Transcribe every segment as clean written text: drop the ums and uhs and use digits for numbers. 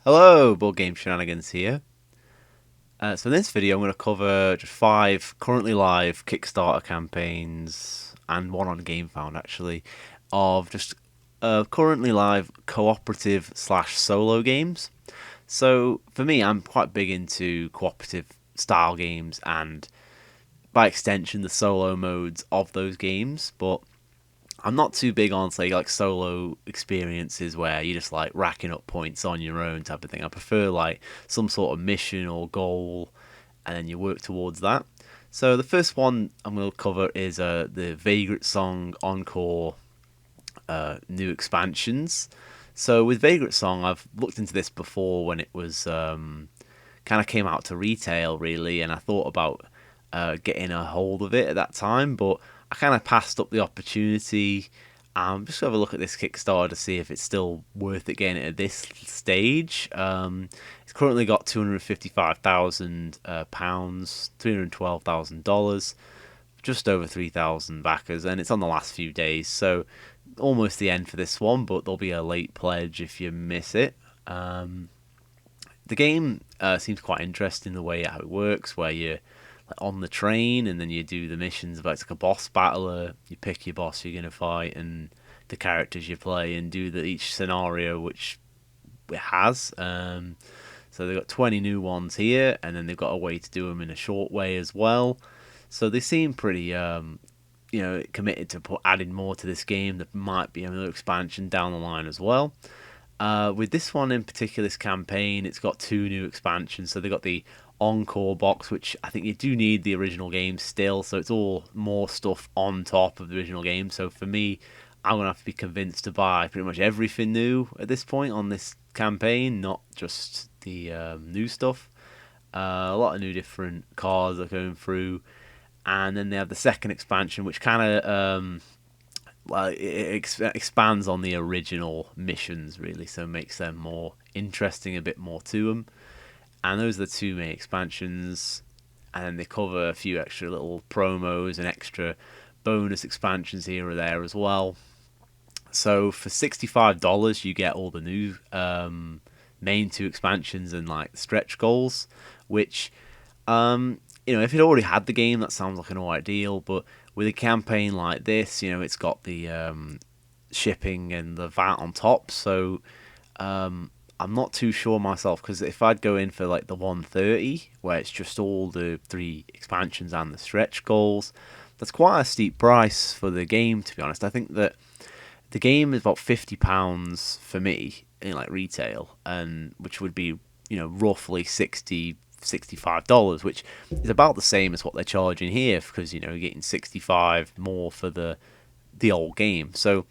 Hello, Board Game Shenanigans here. So in this video, I'm going to cover just 5 currently live Kickstarter campaigns and one on GameFound actually of just currently live cooperative slash solo games. So for me, I'm quite big into cooperative style games and by extension the solo modes of those games, but I'm not too big on say like solo experiences where you just like racking up points on your own type of thing. I prefer like some sort of mission or goal, and then you work towards that. So the first one I'm going to cover is the Vagrantsong Encore new expansions. So with Vagrantsong, I've looked into this before when it was kind of came out to retail really, and I thought about getting a hold of it at that time, but I kind of passed up the opportunity. Just to have a look at this Kickstarter to see if it's still worth it getting it at this stage. It's currently got £255,000, $312,000, just over 3,000 backers, and it's on the last few days, so almost the end for this one. But there'll be a late pledge if you miss it. The game seems quite interesting the way how it works, where you're like on the train and then you do the missions. But it's like a boss battler. You pick your boss you're gonna fight and the characters you play, and do each scenario which it has. So they've got 20 new ones here, and then they've got a way to do them in a short way as well. So they seem pretty, committed to adding more to this game. There might be another expansion down the line as well. With this one in particular, this campaign, it's got 2 new expansions. So they got the Encore box, which I think you do need the original game still. So it's all more stuff on top of the original game. So for me, I'm gonna have to be convinced to buy pretty much everything new at this point on this campaign, not just the new stuff. A lot of new different cards are going through, and then they have the second expansion, which kind of expands on the original missions really, so makes them more interesting, a bit more to them. And those are the 2 main expansions, and then they cover a few extra little promos and extra bonus expansions here or there as well. So for $65, you get all the new main 2 expansions and like stretch goals, which if you'd already had the game, that sounds like an alright deal. But with a campaign like this, it's got the shipping and the VAT on top. So I'm not too sure myself, because if I'd go in for like the 130, where it's just all the 3 expansions and the stretch goals, that's quite a steep price for the game. To be honest, I think that the game is about £50 for me in like retail, and which would be roughly 60 $65, which is about the same as what they're charging here, because you're getting 65 more for the old game. So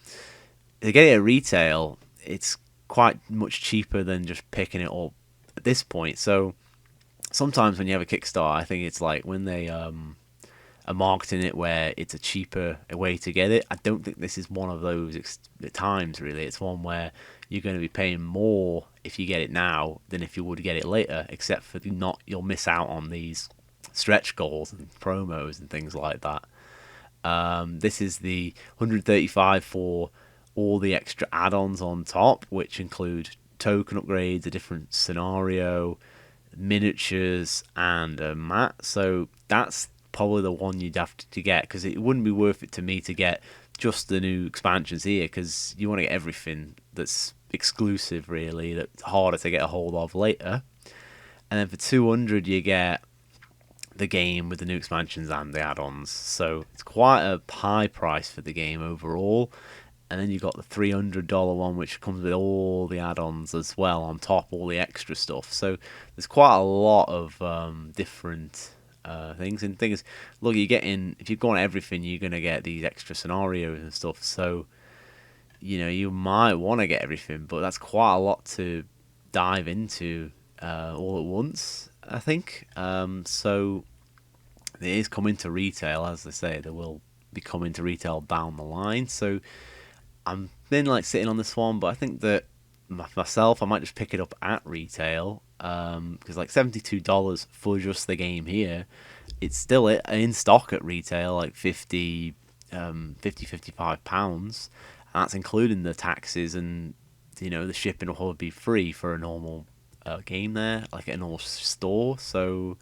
to get it at retail, it's quite much cheaper than just picking it up at this point. So sometimes when you have a Kickstarter, I think it's like when they are marketing it where it's a cheaper way to get it. I don't think this is one of those times really. It's one where you're going to be paying more if you get it now than if you would get it later, except for you'll miss out on these stretch goals and promos and things like that. This is the 135 for all the extra add-ons on top, which include token upgrades, a different scenario, miniatures, and a mat. So that's probably the one you'd have to get, because it wouldn't be worth it to me to get just the new expansions here, because you want to get everything that's exclusive really, that's harder to get a hold of later. And then for 200 you get the game with the new expansions and the add-ons, so it's quite a high price for the game overall. And then you've got the $300 one, which comes with all the add-ons as well on top, all the extra stuff. So there's quite a lot of different things. And things, look, you're getting, if you've gone everything, you're going to get these extra scenarios and stuff. So, you might want to get everything, but that's quite a lot to dive into all at once, I think. So it is coming to retail, as they say, they will be coming to retail down the line. So I'm been like sitting on this one, but I think that myself, I might just pick it up at retail, because like $72 for just the game here, it's still in stock at retail, like 55 pounds, and that's including the taxes, and the shipping will probably be free for a normal game there, like a normal store. So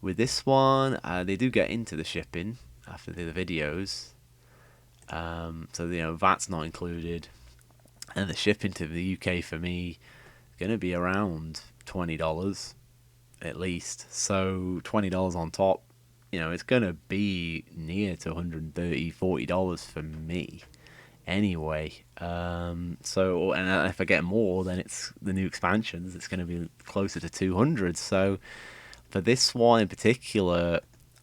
with this one, they do get into the shipping after the videos. So VAT's not included, and the shipping to the UK for me is going to be around $20 at least. So $20 on top, it's going to be near to $130-$40 for me anyway. So, and if I get more, then it's the new expansions. It's going to be closer to 200. So for this one in particular,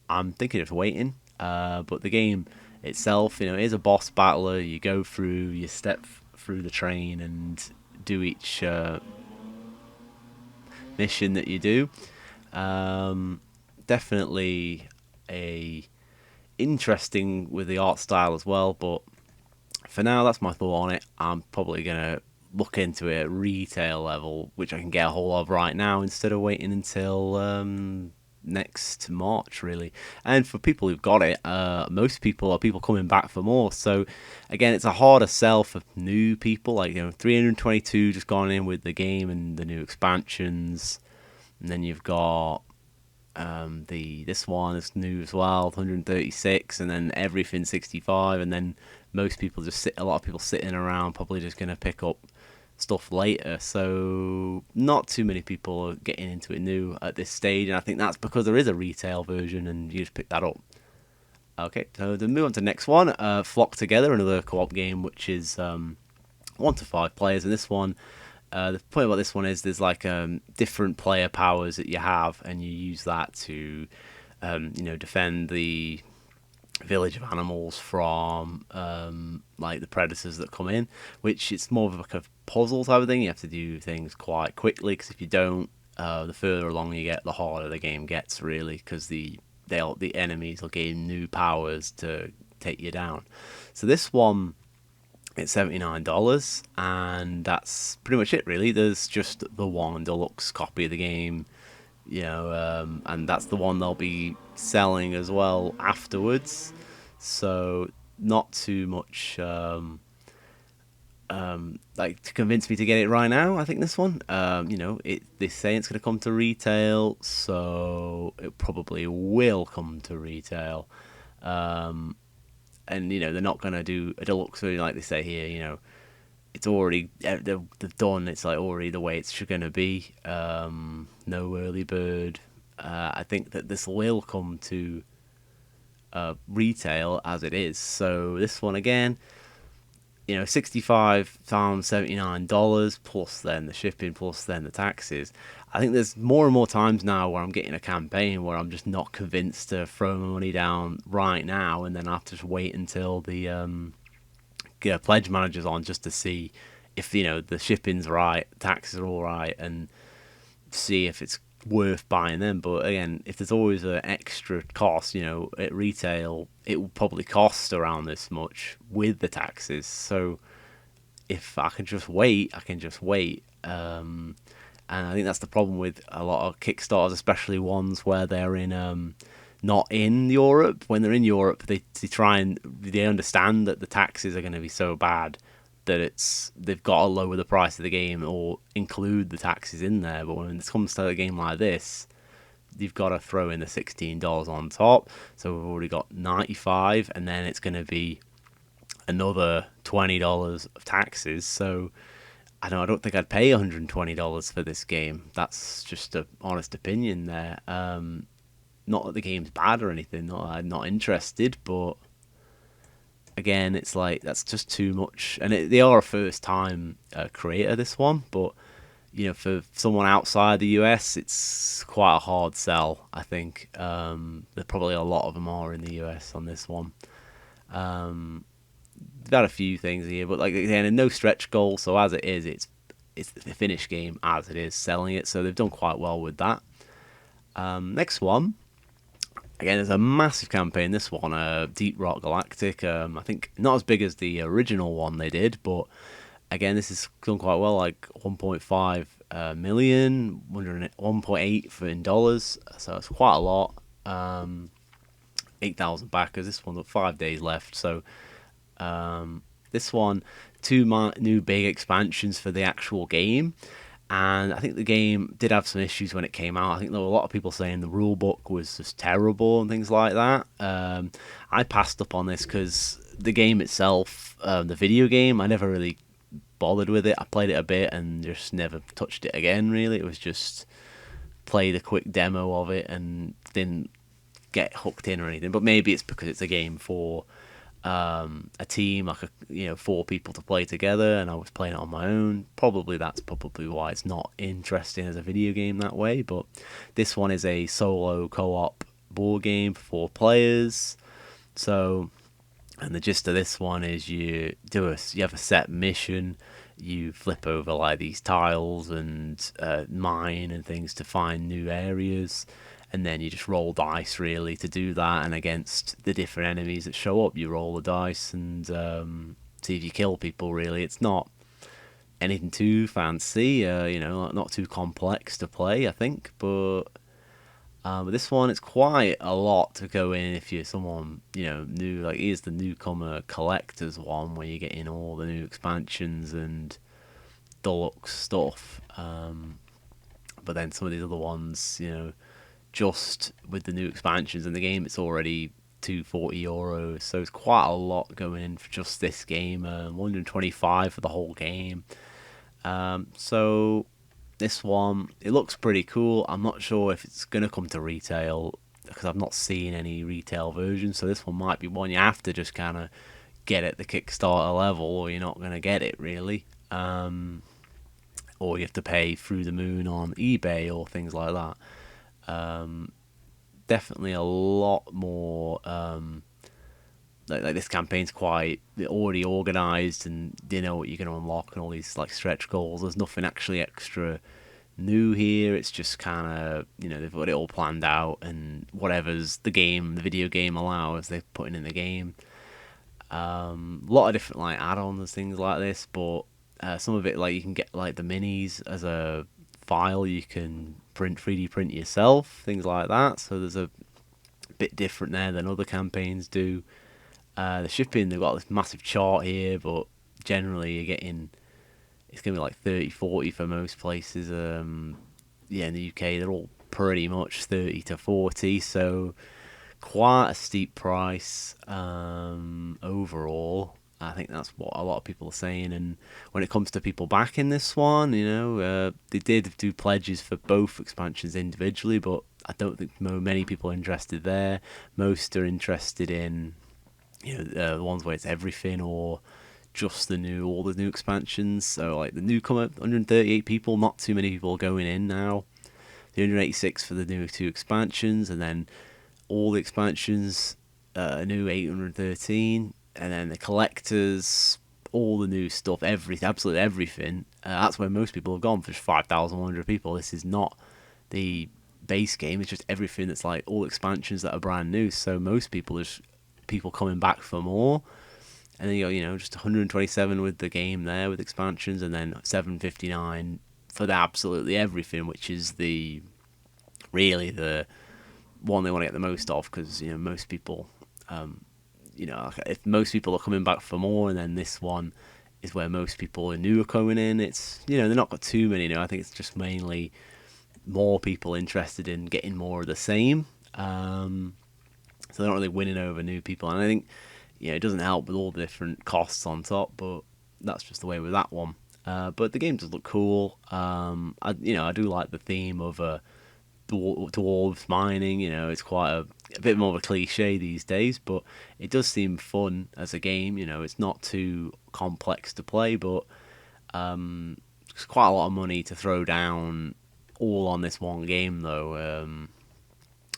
I'm thinking of waiting. But the game itself, it is a boss battler. You go through, you step through the train and do each mission that you do. Definitely a interesting with the art style as well, but for now, that's my thought on it. I'm probably gonna look into it at retail level, which I can get a hold of right now instead of waiting until next March, really. And for people who've got it, most people are people coming back for more. So again, it's a harder sell for new people. Like 322 just gone in with the game and the new expansions, and then you've got this one is new as well, 136, and then everything 65, and then most people a lot of people sitting around probably just going to pick up stuff later. So not too many people are getting into it new at this stage, and I think that's because there is a retail version and you just pick that up. Okay, so to move on to the next one, Flock Together, another co-op game which is 1 to 5 players, and this one the point about this one is there's like different player powers that you have, and you use that to defend the village of animals from like the predators that come in, which it's more of like a puzzle type of thing. You have to do things quite quickly, because if you don't, the further along you get, the harder the game gets, really, because the enemies will gain new powers to take you down. So this one, it's $79, and that's pretty much it, really. There's just the one deluxe copy of the game, and that's the one they'll be selling as well afterwards. So not too much like to convince me to get it right now. I think this one, they say it's going to come to retail, so it probably will come to retail. And they're not going to do a deluxe version like they say here. It's already they've done. It's like already the way it's going to be. No early bird. I think that this will come to retail as it is. So this one again, £65, $79 plus then the shipping, plus then the taxes. I think there's more and more times now where I'm getting a campaign where I'm just not convinced to throw my money down right now, and then I have to just wait until the pledge manager's on, just to see if the shipping's right, the taxes are all right, and see if it's worth buying them. But again, if there's always an extra cost, at retail it will probably cost around this much with the taxes. So if I can just wait, I can just wait. And I think that's the problem with a lot of Kickstarters, especially ones where they're in not in Europe. When they're in Europe, they understand that the taxes are going to be so bad that they've got to lower the price of the game or include the taxes in there. But when it comes to a game like this, you've got to throw in the $16 on top. So we've already got $95, and then it's going to be another $20 of taxes. So I don't think I'd pay $120 for this game. That's just an honest opinion there. Not that the game's bad or anything. I'm not interested, but again, it's like that's just too much. And they are a first-time creator, this one, but for someone outside the US, it's quite a hard sell. I think there probably a lot of them are in the US on this one. They've had a few things here, but like again, no stretch goal. So as it is, it's the finished game as it is, selling it. So they've done quite well with that. Next one, again, there's a massive campaign. This one, Deep Rock Galactic. I think not as big as the original one they did, but again, this is done quite well. Like 1.5 million, 1.8 for in dollars. So it's quite a lot. 8,000 backers. This one's got 5 days left. So this one, two new big expansions for the actual game, And I think the game did have some issues when it came out. I think there were a lot of people saying the rule book was just terrible and things like that. I passed up on this because the game itself, the video game, I never really bothered with it. I played it a bit and just never touched it again, really. It was just played a quick demo of it and didn't get hooked in or anything. But maybe it's because it's a game for a team, like 4 people to play together, and I was playing it on my own. That's probably why it's not interesting as a video game that way. But this one is a solo co-op board game for 4 players. So, and the gist of this one is you have a set mission. You flip over like these tiles and mine and things to find new areas, and then you just roll dice really to do that. And against the different enemies that show up, you roll the dice and see if you kill people. Really, it's not anything too fancy, not too complex to play, I think. But this one, it's quite a lot to go in if you're someone new. Like, here's the newcomer collectors one where you get in all the new expansions and deluxe stuff. But then some of these other ones, just with the new expansions in the game, it's already €240. So it's quite a lot going in for just this game. 125 for the whole game. So this one, it looks pretty cool. I'm not sure if it's going to come to retail because I've not seen any retail versions. So this one might be one you have to just kind of get at the Kickstarter level, or you're not going to get it really. Or you have to pay through the moon on eBay or things like that. Definitely a lot more. Like this campaign's quite already organised, and you know what you're going to unlock and all these like stretch goals. There's nothing actually extra new here. It's just kind of they've got it all planned out, and whatever's the video game allows, they're putting in the game. A lot of different like add-ons, things like this, but some of it like you can get like the minis as a file you can 3D print yourself, things like that. So there's a bit different there than other campaigns do. The shipping, they've got this massive chart here, but generally it's going to be like 30-40 for most places. In the UK they're all pretty much 30 to 40, so quite a steep price overall. I think that's what a lot of people are saying. And when it comes to people backing this one, they did do pledges for both expansions individually, but I don't think many people are interested there. Most are interested in the ones where it's everything or just all the new expansions. So like the newcomer, 138 people, not too many people going in now. The 186 for the new 2 expansions, and then all the expansions, a new 813. And then the collectors, all the new stuff, absolutely everything. That's where most people have gone for 5,100 people. This is not the base game. It's just everything that's like all expansions that are brand new. So most people coming back for more. And then you got just 127 with the game there with expansions, and then 759 for the absolutely everything, which is really the one they want to get the most of, because most people. If most people are coming back for more, and then this one is where most people are new are coming in, it's they're not got too many new. I think it's just mainly more people interested in getting more of the same. So they're not really winning over new people, and I think it doesn't help with all the different costs on top, but that's just the way with that one. But the game does look cool. I do like the theme of dwarves mining. It's quite a bit more of a cliche these days, but it does seem fun as a game. It's not too complex to play, but it's quite a lot of money to throw down all on this one game though.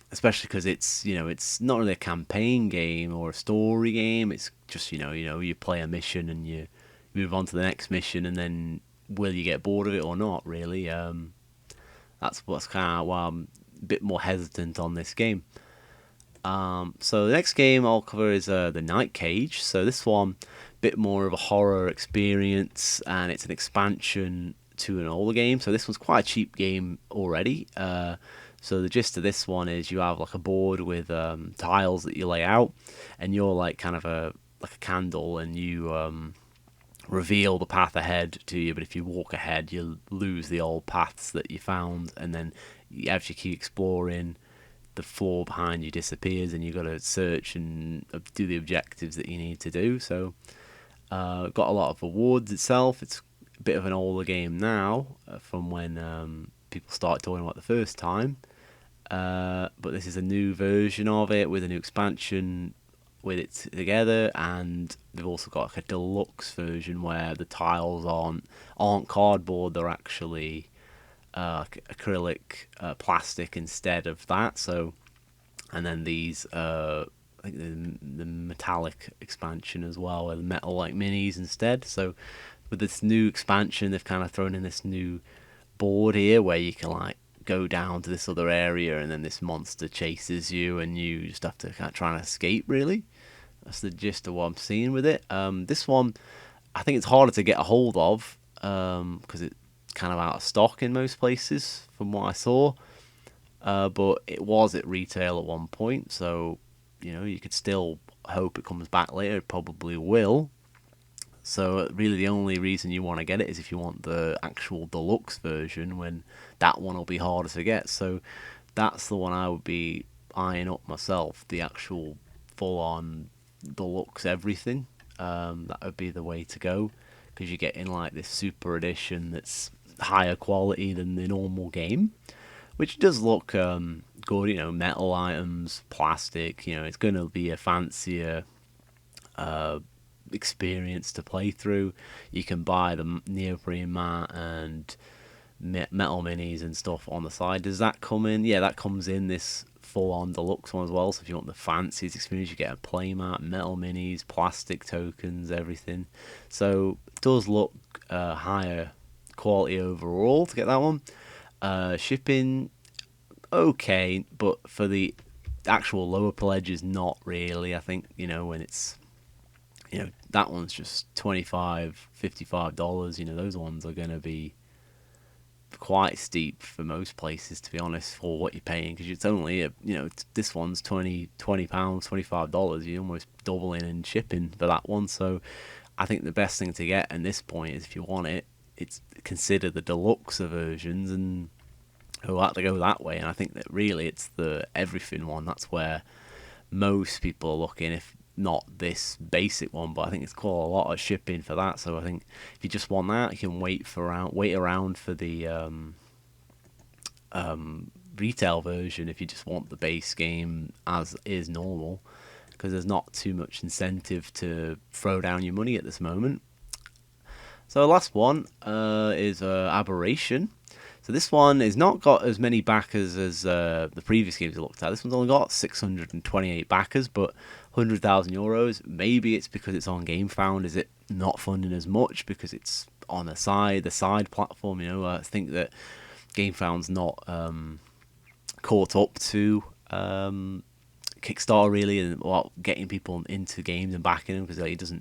Especially because it's not really a campaign game or a story game. It's just you play a mission and you move on to the next mission, and then will you get bored of it or not? Really, that's what's kind of why I'm a bit more hesitant on this game. So the next game I'll cover is the Night Cage. So this one, a bit more of a horror experience, and it's an expansion to an older game. So this one's quite a cheap game already. So the gist of this one is you have like a board with tiles that you lay out, and you're like kind of like a candle, and you reveal the path ahead to you, but if you walk ahead, you'll lose the old paths that you found, and then as you keep exploring, the floor behind you disappears, and you've got to search and do the objectives that you need to do. So, got a lot of rewards itself. It's a bit of an older game now from when people started talking about the first time. But this is a new version of it with a new expansion with it together, and they've also got like a deluxe version where the tiles aren't cardboard; they're actually acrylic plastic instead of that. So, and then these I think the metallic expansion as well, with metal like minis instead. So, with this new expansion, they've kind of thrown in this new board here where you can like go down to this other area, and then this monster chases you, and you just have to kind of try and escape. Really, that's the gist of what I'm seeing with it. This one, I think it's harder to get a hold of because it's kind of out of stock in most places, from what I saw. But it was at retail at one point, so you could still hope it comes back later. It probably will. So really, the only reason you want to get it is if you want the actual deluxe version, when that one will be harder to get. So that's the one I would be eyeing up myself, the actual full-on deluxe everything. That would be the way to go, because you're getting like this super edition that's higher quality than the normal game, which does look good. Metal items, plastic. It's going to be a fancier experience to play through. You can buy the neoprene mat and metal minis and stuff on the side. Does that come in? Yeah, that comes in this full-on deluxe one as well. So if you want the fanciest experience, you get a playmat, metal minis, plastic tokens, everything. So it does look higher quality overall to get that one. Shipping, okay, but for the actual lower pledges, not really. I think when it's that one's just $55 those ones are going to be quite steep for most places, to be honest, for what you're paying, because it's only this one's £20, $25. You're almost doubling in shipping for that one. So I think the best thing to get at this point is, if you want it, it's consider the deluxe versions, and who have to go that way. And I think that really it's the everything one. That's where most people are looking, if not this basic one. But I think it's quite a lot of shipping for that. So I think if you just want that, you can wait around for the retail version if you just want the base game as is normal, because there's not too much incentive to throw down your money at this moment. So the last one is Aberration. So this one has not got as many backers as the previous games I looked at. This one's only got 628 backers, but €100,000. Maybe it's because it's on GameFound. Is it not funding as much because it's on the side platform? I think that GameFound's not caught up to Kickstarter really, and getting people into games and backing them, because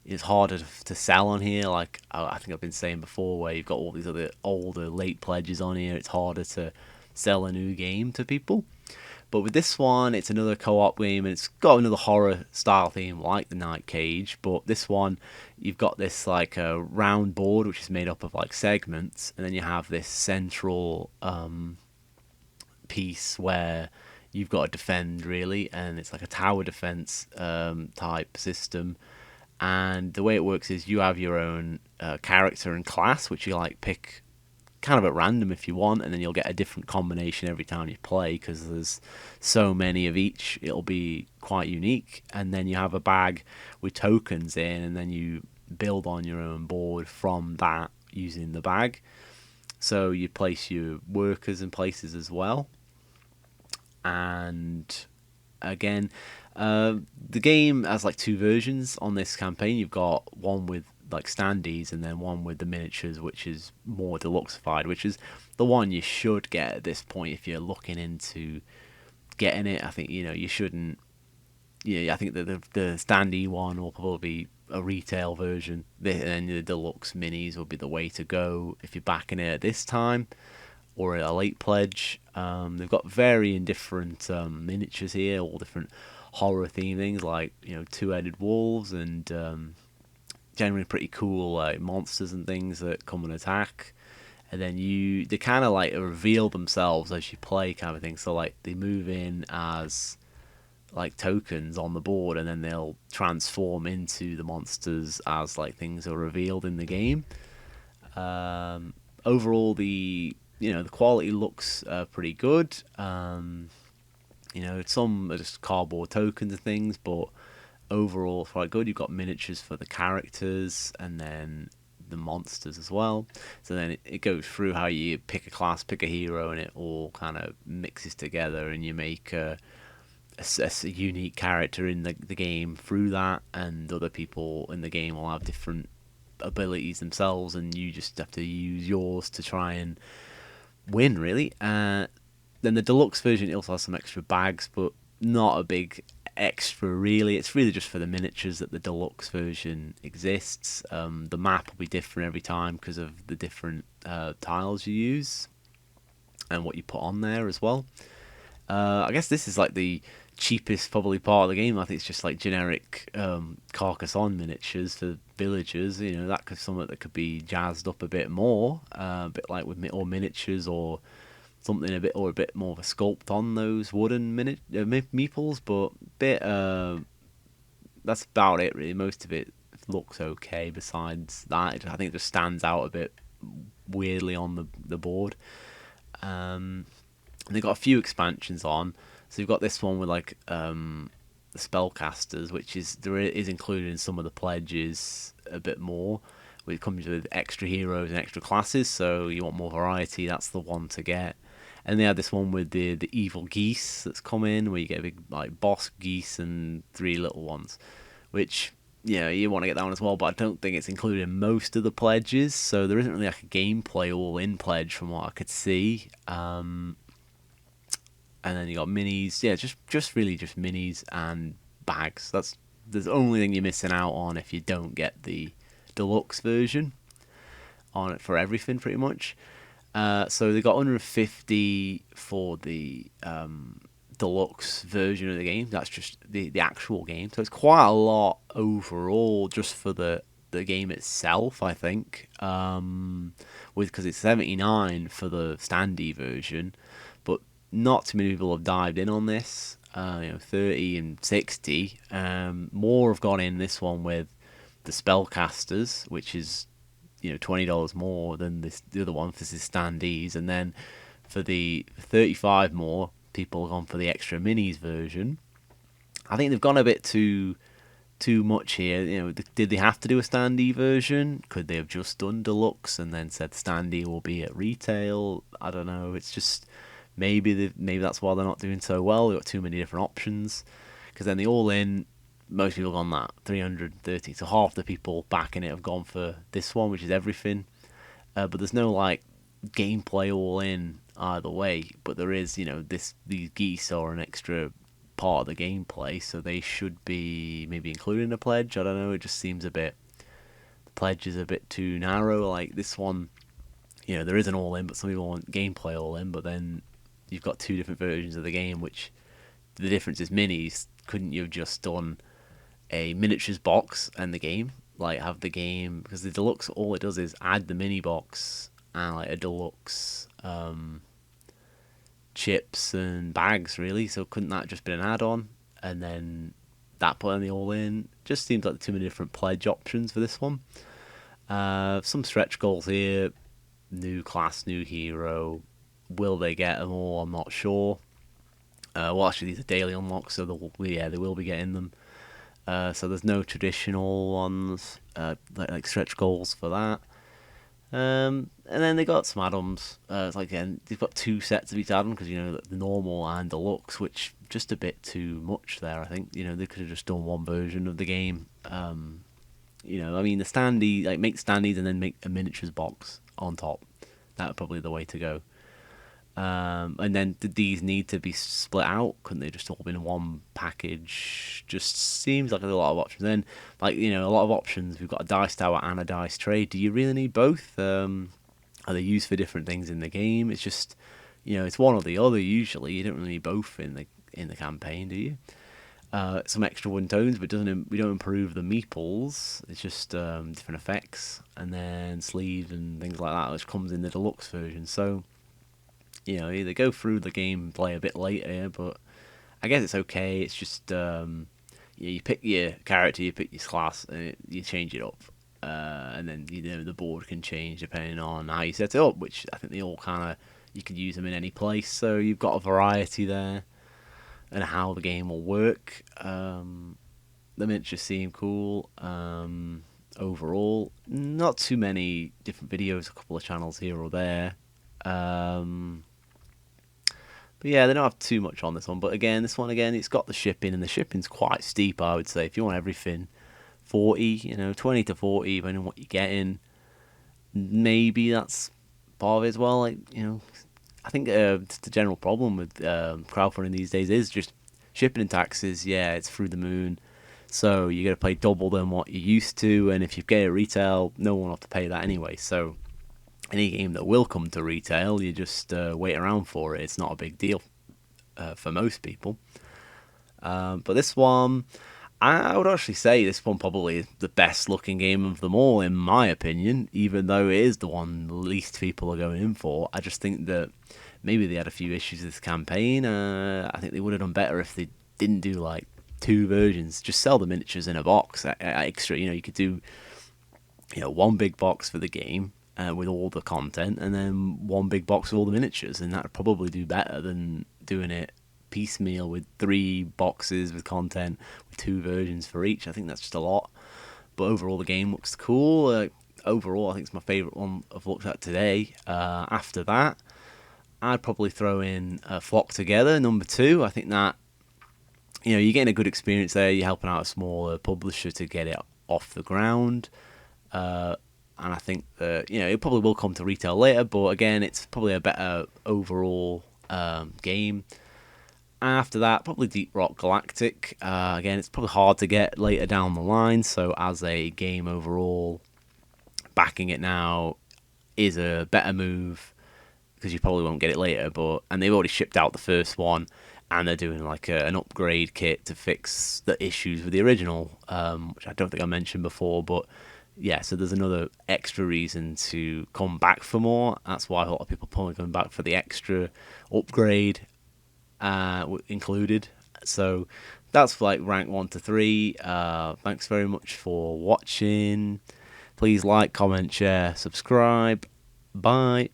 it's harder to sell on here. Like I think I've been saying before, where you've got all these other older late pledges on here, it's harder to sell a new game to people. But with this one, it's another co-op game, and it's got another horror style theme like the Night Cage. But this one, you've got this like a round board which is made up of like segments, and then you have this central piece where you've got to defend really, and it's like a tower defense type system. And the way it works is you have your own character and class, which you like pick kind of at random if you want, and then you'll get a different combination every time you play, because there's so many of each. It'll be quite unique. And then you have a bag with tokens in, and then you build on your own board from that using the bag. So you place your workers in places as well. And again, the game has like two versions on this campaign. You've got one with like standees, and then one with the miniatures, which is more deluxeified, which is the one you should get at this point if you're looking into getting it. I think you shouldn't. I think that the standee one will probably be a retail version, and then the deluxe minis will be the way to go if you're backing it at this time or a late pledge. They've got varying different miniatures here, all different horror theme things, like two-headed wolves and generally pretty cool like monsters and things that come and attack. And then they kind of like reveal themselves as you play, kind of thing. So like they move in as like tokens on the board, and then they'll transform into the monsters as like things are revealed in the game. Overall, the quality looks pretty good. Some are just cardboard tokens and things, but overall it's quite good. You've got miniatures for the characters and then the monsters as well. So then it goes through how you pick a class, pick a hero, and it all kind of mixes together, and you make a unique character in the game through that, and other people in the game will have different abilities themselves, and you just have to use yours to try and win, really. Then the deluxe version, it also has some extra bags, but not a big extra, really. It's really just for the miniatures that the deluxe version exists. The map will be different every time because of the different tiles you use and what you put on there as well. I guess this is like the cheapest probably part of the game. I think it's just like generic Carcassonne miniatures for villagers. That could something that could be jazzed up a bit more, a bit like with miniatures or something a bit more of a sculpt on those wooden meeples, but that's about it really. Most of it looks okay. Besides that, I think it just stands out a bit weirdly on the board. They've got a few expansions on. So you've got this one with like the spellcasters, which is included in some of the pledges a bit more. It comes with extra heroes and extra classes, so you want more variety, that's the one to get. And they had this one with the evil geese that's come in, where you get a big like boss geese and 3 little ones, which you want to get that one as well. But I don't think it's included in most of the pledges, so there isn't really like a gameplay all-in pledge from what I could see. And then you got minis, just really just minis and bags. That's the only thing you're missing out on if you don't get the deluxe version on it for everything, pretty much. So they got 150 for the deluxe version of the game. That's just the actual game. So it's quite a lot overall just for the game itself, I think. Because it's 79 for the standee version, but not too many people have dived in on this. 30 and 60. More have gone in this one with the spellcasters, which is $20 more than the other one. This is standees, and then for the 35 more, people have gone for the extra minis version. I think they've gone a bit too much here. Did they have to do a standee version? Could they have just done deluxe and then said standee will be at retail? I don't know. It's just maybe that's why they're not doing so well. They've got too many different options. Because then the all-in, most people have gone that 330. So half the people backing it have gone for this one, which is everything. But there's no like gameplay all in either way. But there is, these geese are an extra part of the gameplay, so they should be maybe included in a pledge. I don't know. It just seems the pledge is a bit too narrow. Like this one, there is an all in, but some people want gameplay all in. But then you've got 2 different versions of the game, which the difference is minis. Couldn't you have just done a miniatures box and the game, like have the game, because the deluxe, all it does is add the mini box and like a deluxe chips and bags, really. So couldn't that just been an add-on, and then that put in the all-in? Just seems like too many different pledge options for this one. Some stretch goals here: new class, new hero. Will they get them all? I'm not sure. Actually, these are daily unlocks, so they will be getting them. So there's no traditional ones, like stretch goals for that. And then they got some add-ons. It's like, again, they've got 2 sets of each add-on, because the normal and deluxe, which just a bit too much there. I think they could have just done one version of the game. I mean, the standee, like make standees and then make a miniatures box on top. That would probably be the way to go. And then did these need to be split out? Couldn't they just all be in one package? Just seems like there's a lot of options. Then, like, a lot of options. We've got a dice tower and a dice tray. Do you really need both? Are they used for different things in the game? It's just, it's one or the other usually. You don't really need both in the campaign, do you? some extra wooden tones, but we don't improve the meeples. It's just different effects, and then sleeves and things like that, which comes in the deluxe version. So either go through the gameplay a bit later, but I guess it's okay. It's just you pick your character, you pick your class, and you change it up, and then the board can change depending on how you set it up. Which I think they all kind of you can use them in any place, so you've got a variety there, and how the game will work. The miniatures seem cool. Overall, not too many different videos, a couple of channels here or there. But yeah, they don't have too much on this one. But again, it's got the shipping, and the shipping's quite steep, I would say. If you want everything, 40, 20 to 40, depending on what you're getting. Maybe that's part of it as well. I think the general problem with crowdfunding these days is just shipping and taxes. Yeah, it's through the moon. So you got to pay double than what you used to, and if you get it retail, no one will have to pay that anyway. So any game that will come to retail, you just wait around for it. It's not a big deal for most people. But this one, I would actually say this one probably is the best looking game of them all, in my opinion, even though it is the one least people are going in for. I just think that maybe they had a few issues with this campaign. I think they would have done better if they didn't do like 2 versions. Just sell the miniatures in a box extra. You could do one big box for the game with all the content, and then one big box with all the miniatures, and that would probably do better than doing it piecemeal with 3 boxes with content with 2 versions for each. I think that's just a lot. But overall, the game looks cool. Overall, I think it's my favourite one I've looked at today. After that, I'd probably throw in Flock Together, number 2. I think that you're getting a good experience there. You're helping out a smaller publisher to get it off the ground. And I think that it probably will come to retail later, but again, it's probably a better overall game. After that, probably Deep Rock Galactic. Again, it's probably hard to get later down the line, so as a game overall, backing it now is a better move, because you probably won't get it later. And they've already shipped out the first one, and they're doing like an upgrade kit to fix the issues with the original, which I don't think I mentioned before, but yeah, so there's another extra reason to come back for more. That's why a lot of people are probably coming back for the extra upgrade included. So that's like rank 1 to 3. Thanks very much for watching. Please like, comment, share, subscribe. Bye.